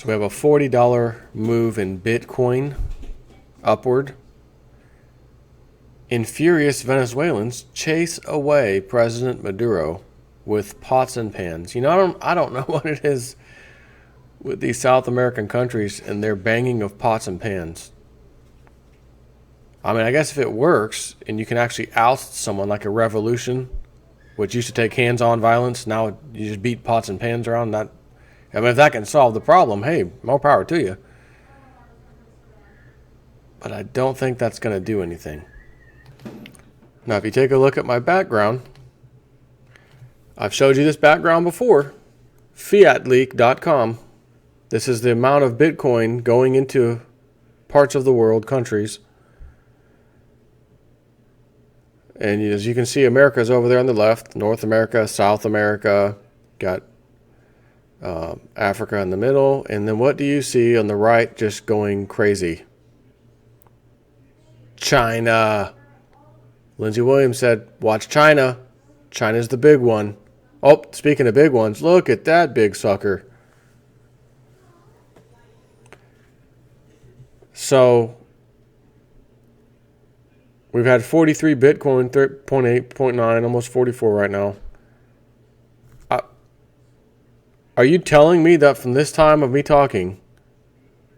So we have a $40 move in Bitcoin upward. Infurious Venezuelans chase away President Maduro with pots and pans. You know, I don't know what it is with these South American countries and their banging of pots and pans. I mean, I guess if it works and you can actually oust someone like a revolution, which used to take hands-on violence, now you just beat pots and pans around. I mean, if that can solve the problem, hey, more power to you. But I don't think that's going to do anything. Now, if you take a look at my background, I've showed you this background before. Fiatleak.com. This is the amount of Bitcoin going into parts of the world, countries. And as you can see, America's over there on the left. North America, South America, got Africa in the middle. And then what do you see on the right just going crazy? China. Lindsey Williams said, watch China. China's the big one. Oh, speaking of big ones, look at that big sucker. So we've had 43 Bitcoin, 0.8, 0.9, almost 44 right now. Are you telling me that from this time of me talking,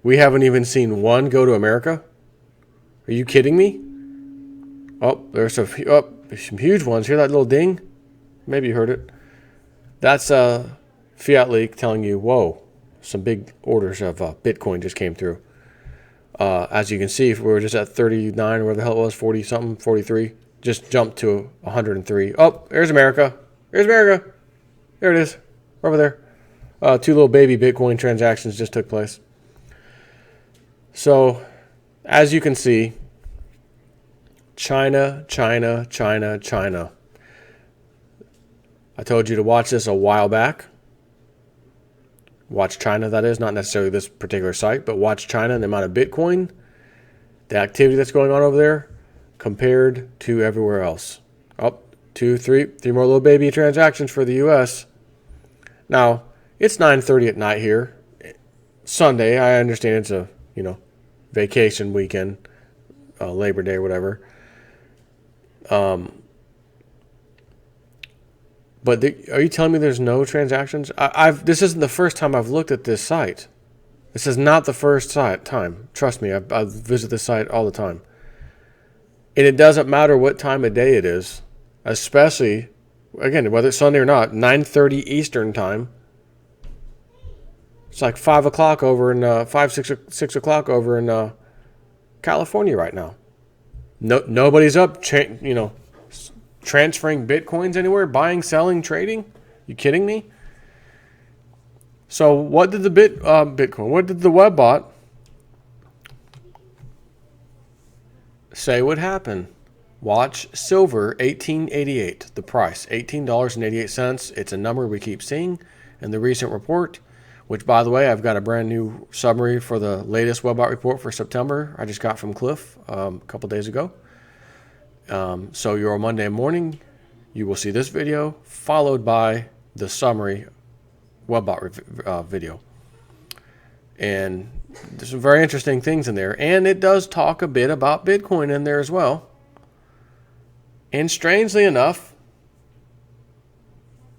we haven't even seen one go to America? Are you kidding me? Oh, there's some huge ones. Hear that little ding? Maybe you heard it. That's Fiat Leak telling you, whoa, some big orders of Bitcoin just came through. As you can see, if we were just at 39, or where the hell it was, 40 something, 43, just jumped to 103. Oh, there's America. There's America. There it is, over there. Two little baby Bitcoin transactions just took place. So, as you can see, China, China, China, China. I told you to watch this a while back. Watch China, that is, not necessarily this particular site, but watch China and the amount of Bitcoin, the activity that's going on over there, compared to everywhere else. Oh, three more little baby transactions for the U.S. Now, it's 9:30 at night here. Sunday, I understand it's a, vacation weekend, Labor Day or whatever. But are you telling me there's no transactions? This isn't the first time I've looked at this site. This is not the first time. Trust me, I visit this site all the time. And it doesn't matter what time of day it is, especially, again, whether it's Sunday or not, 9:30 Eastern time. It's like 5 o'clock over in 6 o'clock over in California right now. Nobody's up, transferring Bitcoins anywhere, buying, selling, trading. You kidding me? So what did the Bitcoin? What did the webbot say would happen? Watch silver, 1888. The price, $18.88. It's a number we keep seeing in the recent report. Which, by the way, I've got a brand new summary for the latest webbot report for September. I just got from Cliff a couple days ago. So your Monday morning, you will see this video followed by the summary webbot video. And there's some very interesting things in there. And it does talk a bit about Bitcoin in there as well. And strangely enough,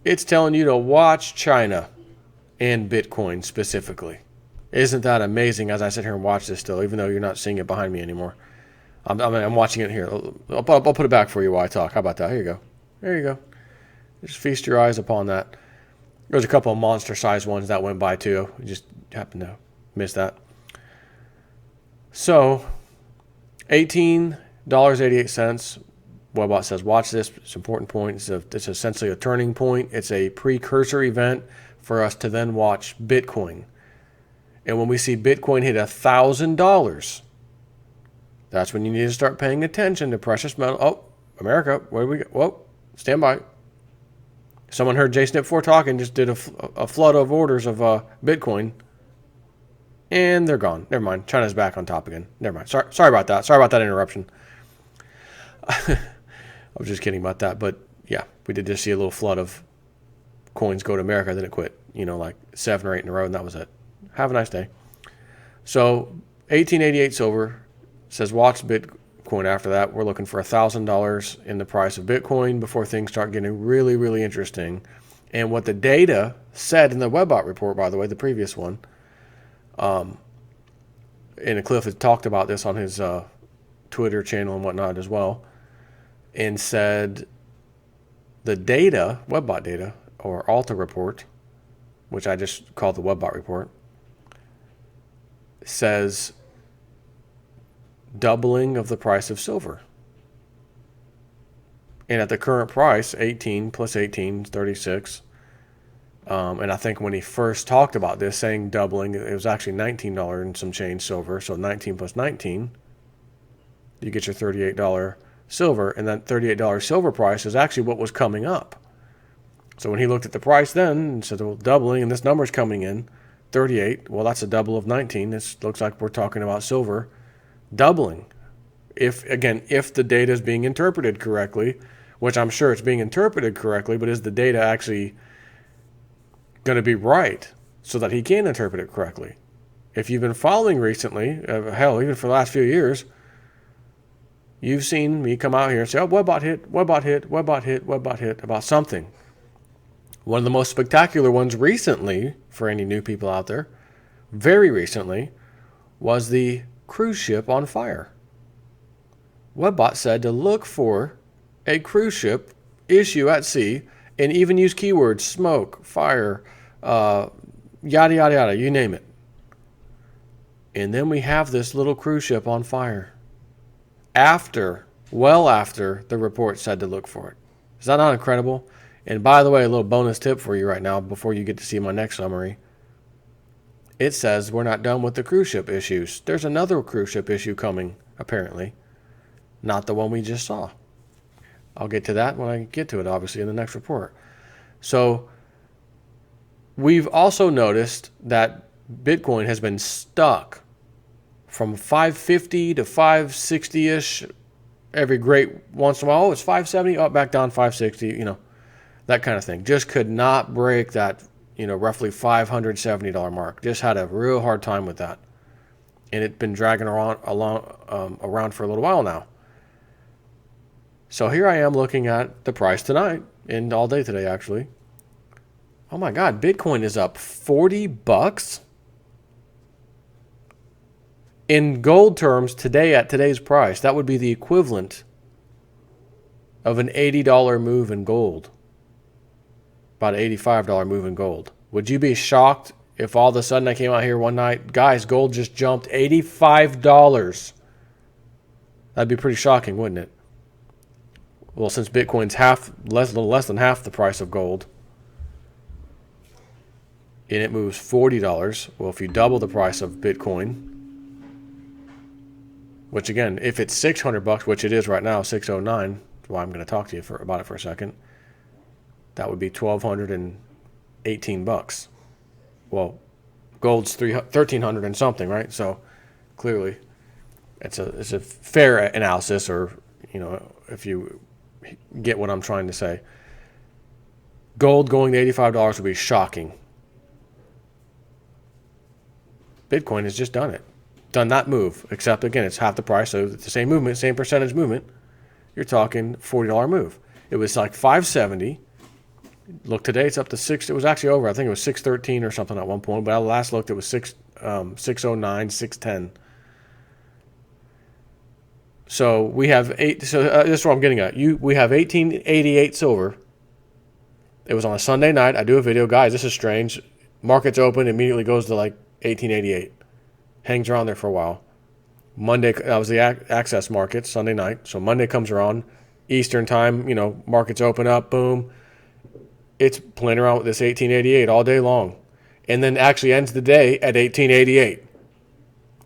it's telling you to watch China and Bitcoin specifically. Isn't that amazing as I sit here and watch this still, even though you're not seeing it behind me anymore? I'm watching it here. I'll put it back for you while I talk. How about that? Here you go. There you go. Just feast your eyes upon that. There's a couple of monster-sized ones that went by too. You just happened to miss that. So, $18.88. Webbot says, watch this. It's an important point. It's essentially a turning point. It's a precursor event for us to then watch Bitcoin. And when we see Bitcoin hit $1,000, that's when you need to start paying attention to precious metal. Oh, America, where do we go? Whoa, stand by. Someone heard JSNIP4 talking, just did a flood of orders of Bitcoin. And they're gone. Never mind. China's back on top again. Never mind. Sorry about that. Sorry about that interruption. I was just kidding about that. But yeah, we did just see a little flood of coins go to America, then it quit. Like 7 or 8 in a row, and that was it. Have a nice day. So 1888 silver says watch Bitcoin after that. We're looking for $1,000 in the price of Bitcoin before things start getting really, really interesting. And what the data said in the Webbot report, by the way, the previous one, and Cliff has talked about this on his Twitter channel and whatnot as well, and said the data, Webbot data, or Alta report, which I just called the Webbot report, says doubling of the price of silver. And at the current price, 18 plus 18 is 36. And I think when he first talked about this, saying doubling, it was actually $19 and some change silver. So 19 plus 19, you get your $38 silver. And that $38 silver price is actually what was coming up. So when he looked at the price then and said, well, doubling, and this number's coming in, 38, well, that's a double of 19. This looks like we're talking about silver doubling. If the data is being interpreted correctly, which I'm sure it's being interpreted correctly, but is the data actually going to be right so that he can interpret it correctly? If you've been following recently, hell, even for the last few years, you've seen me come out here and say, oh, Webbot hit, Webbot hit, Webbot hit, Webbot hit about something. One of the most spectacular ones recently, for any new people out there, very recently, was the cruise ship on fire. Webbot said to look for a cruise ship issue at sea and even use keywords smoke, fire, yada, yada, yada, you name it. And then we have this little cruise ship on fire. Well after the report said to look for it. Is that not incredible? And by the way, a little bonus tip for you right now before you get to see my next summary. It says we're not done with the cruise ship issues. There's another cruise ship issue coming, apparently. Not the one we just saw. I'll get to that when I get to it, obviously, in the next report. So we've also noticed that Bitcoin has been stuck from 550 to 560-ish every great once in a while. Oh, it's 570, up back down 560, that kind of thing. Just could not break that, roughly $570 mark. Just had a real hard time with that. And it's been dragging around for a little while now. So here I am looking at the price tonight, and all day today, actually. Oh my God, Bitcoin is up $40. In gold terms, today at today's price, that would be the equivalent of an $80 move in gold. About an $85 move in gold. Would you be shocked if all of a sudden I came out here one night, guys, gold just jumped $85? That'd be pretty shocking, wouldn't it? Well, since Bitcoin's a little less than half the price of gold, and it moves $40, well, if you double the price of Bitcoin, which again, if it's $600, which it is right now, 609, well, I'm going to talk to you about it for a second. That would be $1,218. Well, gold's $1,300 and something, right? So clearly, it's a fair analysis, or if you get what I'm trying to say. Gold going to $85 would be shocking. Bitcoin has just done that move, except again, it's half the price, so it's the same movement, same percentage movement. You're talking $40 move. It was like 570. Look, today it's up to 6. It was actually over. I think it was 613 or something at one point, but I last looked, it was 609, 610. So we have this is what I'm getting at. We have 1888 silver. It was on a Sunday night. I do a video, guys. This is strange. Markets open, immediately goes to like 1888. Hangs around there for a while. Monday, that was the access market, Sunday night. So Monday comes around, Eastern time, markets open up, boom. It's playing around with this 1888 all day long. And then actually ends the day at 1888.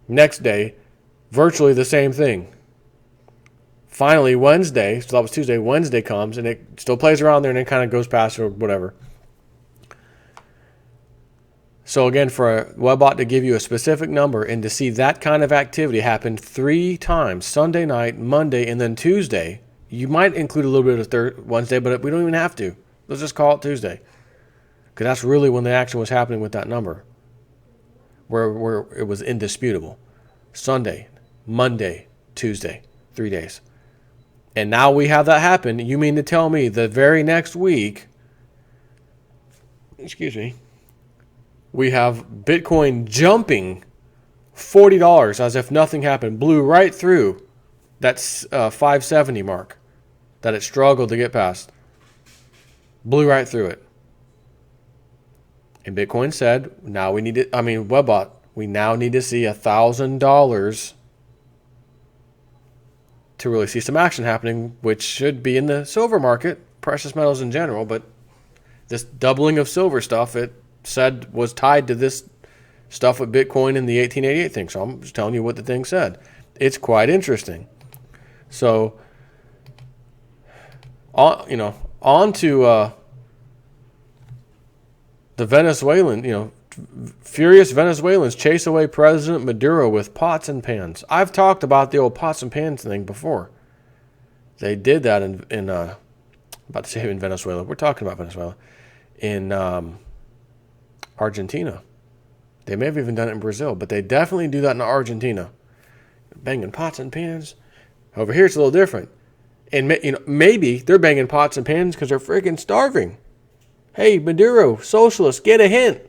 Next day, virtually the same thing. Finally, Wednesday, so that was Tuesday, Wednesday comes, and it still plays around there and then kind of goes past or whatever. So again, for a Webbot to give you a specific number and to see that kind of activity happen 3 times, Sunday night, Monday, and then Tuesday, you might include a little bit of Wednesday, but we don't even have to. Let's just call it Tuesday, because that's really when the action was happening with that number. where it was indisputable. Sunday, Monday, Tuesday, 3 days. And now we have that happen. You mean to tell me the very next week, we have Bitcoin jumping $40 as if nothing happened, blew right through that 570 mark that it struggled to get past. Blew right through it. And Bitcoin said, now we need to, Webbot, we now need to see $1,000 to really see some action happening, which should be in the silver market, precious metals in general. But this doubling of silver stuff, it said was tied to this stuff with Bitcoin and the 1888 thing. So I'm just telling you what the thing said. It's quite interesting. So, on to the Venezuelan, furious Venezuelans chase away President Maduro with pots and pans. I've talked about the old pots and pans thing before. They did that in about to say in Venezuela. We're talking about Venezuela. In Argentina. They may have even done it in Brazil, but they definitely do that in Argentina. Banging pots and pans. Over here it's a little different. And maybe they're banging pots and pans because they're freaking starving. Hey, Maduro, socialists, get a hint.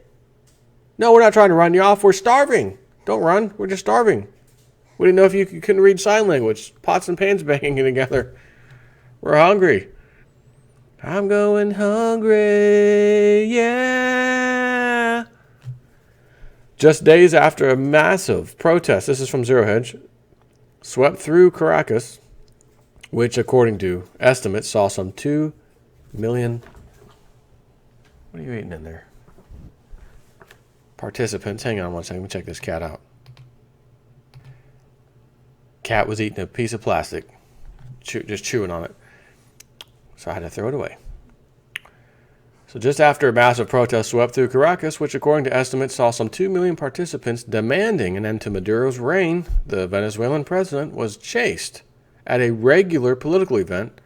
No, we're not trying to run you off. We're starving. Don't run. We're just starving. We didn't know if you couldn't read sign language. Pots and pans banging together. We're hungry. I'm going hungry, yeah. Just days after a massive protest, this is from Zero Hedge, swept through Caracas, which according to estimates saw some 2 million, what are you eating in there? Participants. Hang on one second, let me check this cat out. Cat was eating a piece of plastic, just chewing on it. So I had to throw it away. So just after a massive protest swept through Caracas, which according to estimates saw some 2 million participants demanding an end to Maduro's reign, the Venezuelan president was chased at a regular political event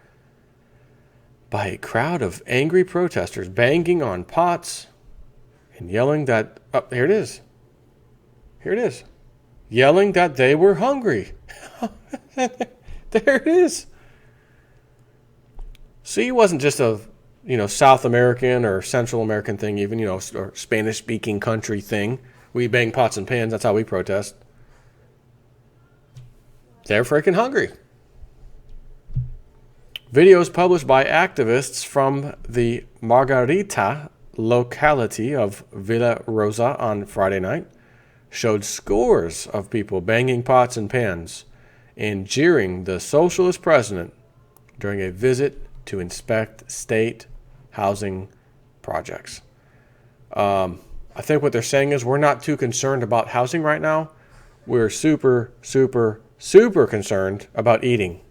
by a crowd of angry protesters banging on pots and yelling that, here it is. Yelling that they were hungry. There it is. See, it wasn't just a, South American or Central American thing even, or Spanish-speaking country thing. We bang pots and pans. That's how we protest. They're freaking hungry. Videos published by activists from the Margarita locality of Villa Rosa on Friday night showed scores of people banging pots and pans and jeering the socialist president during a visit to inspect state housing projects. I think what they're saying is we're not too concerned about housing right now. We're super, super, super concerned about eating.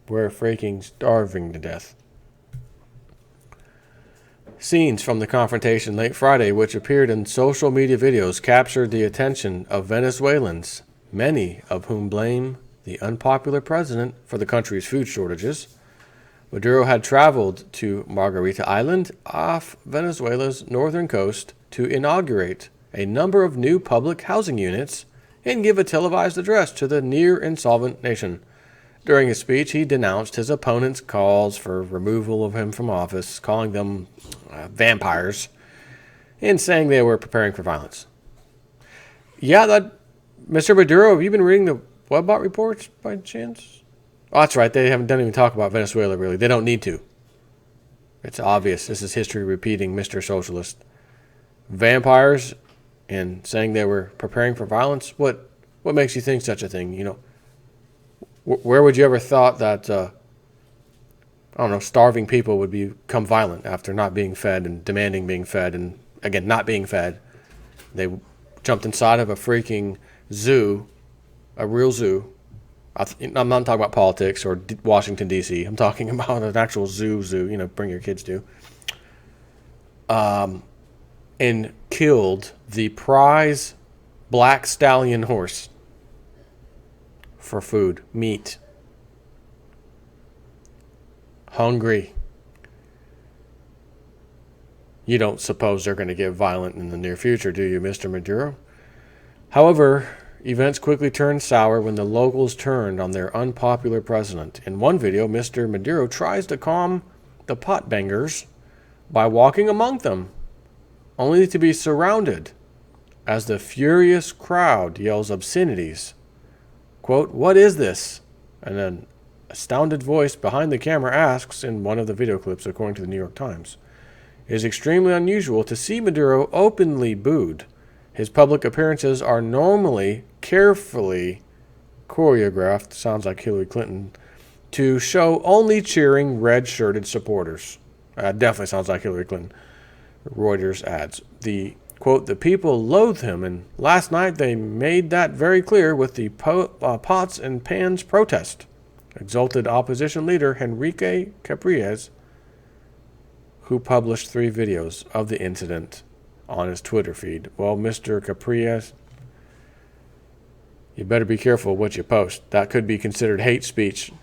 We're freaking starving to death. Scenes from the confrontation late Friday, which appeared in social media videos, captured the attention of Venezuelans, many of whom blame the unpopular president for the country's food shortages. Maduro had traveled to Margarita Island off Venezuela's northern coast to inaugurate a number of new public housing units and give a televised address to the near-insolvent nation. During his speech, he denounced his opponents' calls for removal of him from office, calling them vampires, and saying they were preparing for violence. Yeah, Mr. Maduro, have you been reading the Webbot reports by chance? Oh, that's right. They don't even talk about Venezuela, really. They don't need to. It's obvious. This is history repeating, Mr. Socialist. Vampires and saying they were preparing for violence? What makes you think such a thing? Where would you ever thought that, starving people would become violent after not being fed and demanding being fed and, again, not being fed? They jumped inside of a freaking zoo, a real zoo. I'm not talking about politics or Washington, D.C. I'm talking about an actual zoo, bring your kids to. And killed the prize black stallion horse for food, meat. Hungry. You don't suppose they're going to get violent in the near future, do you, Mr. Maduro? However, events quickly turned sour when the locals turned on their unpopular president. In one video, Mr. Maduro tries to calm the potbangers by walking among them, only to be surrounded as the furious crowd yells obscenities. Quote, "What is this?" And an astounded voice behind the camera asks in one of the video clips, according to the New York Times. It is extremely unusual to see Maduro openly booed. His public appearances are normally carefully choreographed, sounds like Hillary Clinton, to show only cheering red-shirted supporters. Definitely sounds like Hillary Clinton. Reuters adds, quote, "The people loathe him, and last night they made that very clear with the pots and pans protest," exulted opposition leader Enrique Capriles, who published 3 videos of the incident on his Twitter feed. Well, Mr. Capriles, you better be careful what you post. That could be considered hate speech,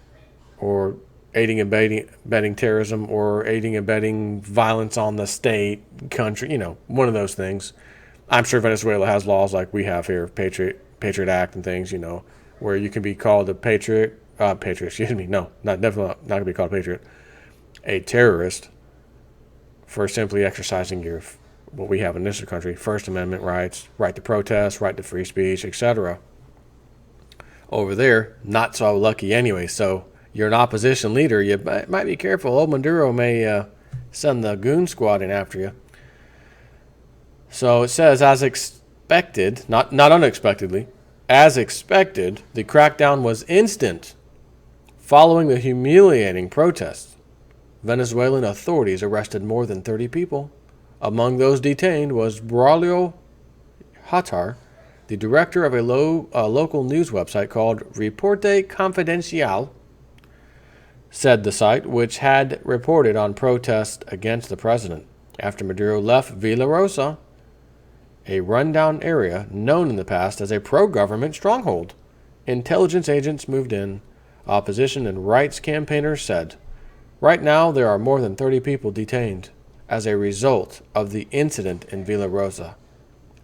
or aiding and abetting terrorism, or aiding and abetting violence on the state, country, one of those things. I'm sure Venezuela has laws like we have here, Patriot Act and things, where you can be called a patriot, definitely not going to be called a patriot, a terrorist, for simply exercising what we have in this country, First Amendment rights, right to protest, right to free speech, etc. Over there, not so lucky anyway. So you're an opposition leader, you might be careful. Old Maduro may send the goon squad in after you. So it says, as expected, not unexpectedly, as expected, the crackdown was instant. Following the humiliating protests, Venezuelan authorities arrested more than 30 people. Among those detained was Braulio Hatar, the director of a local news website called Reporte Confidencial, said the site, which had reported on protests against the president. After Maduro left Villa Rosa, a rundown area known in the past as a pro-government stronghold, intelligence agents moved in. Opposition and rights campaigners said, "Right now, there are more than 30 people detained as a result of the incident in Villa Rosa,"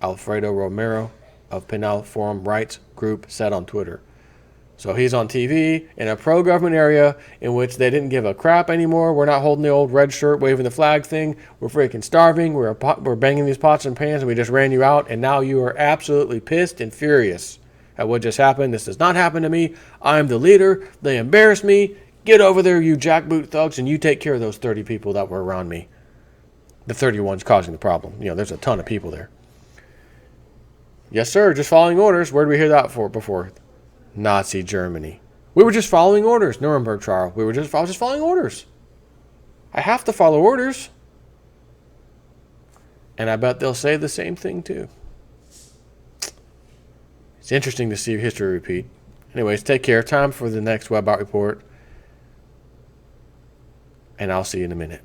Alfredo Romero of Penal Forum Rights Group said on Twitter. So he's on TV in a pro-government area in which they didn't give a crap anymore. We're not holding the old red shirt, waving the flag thing. We're freaking starving. We're banging these pots and pans, and we just ran you out, and now you are absolutely pissed and furious at what just happened. This does not happen to me. I'm the leader. They embarrassed me. Get over there, you jackboot thugs, and you take care of those 30 people that were around me. The 31's causing the problem. There's a ton of people there. Yes, sir, just following orders. Where did we hear that before? Nazi Germany. We were just following orders. Nuremberg trial. I was just following orders. I have to follow orders. And I bet they'll say the same thing, too. It's interesting to see history repeat. Anyways, take care. Time for the next Web Out Report. And I'll see you in a minute.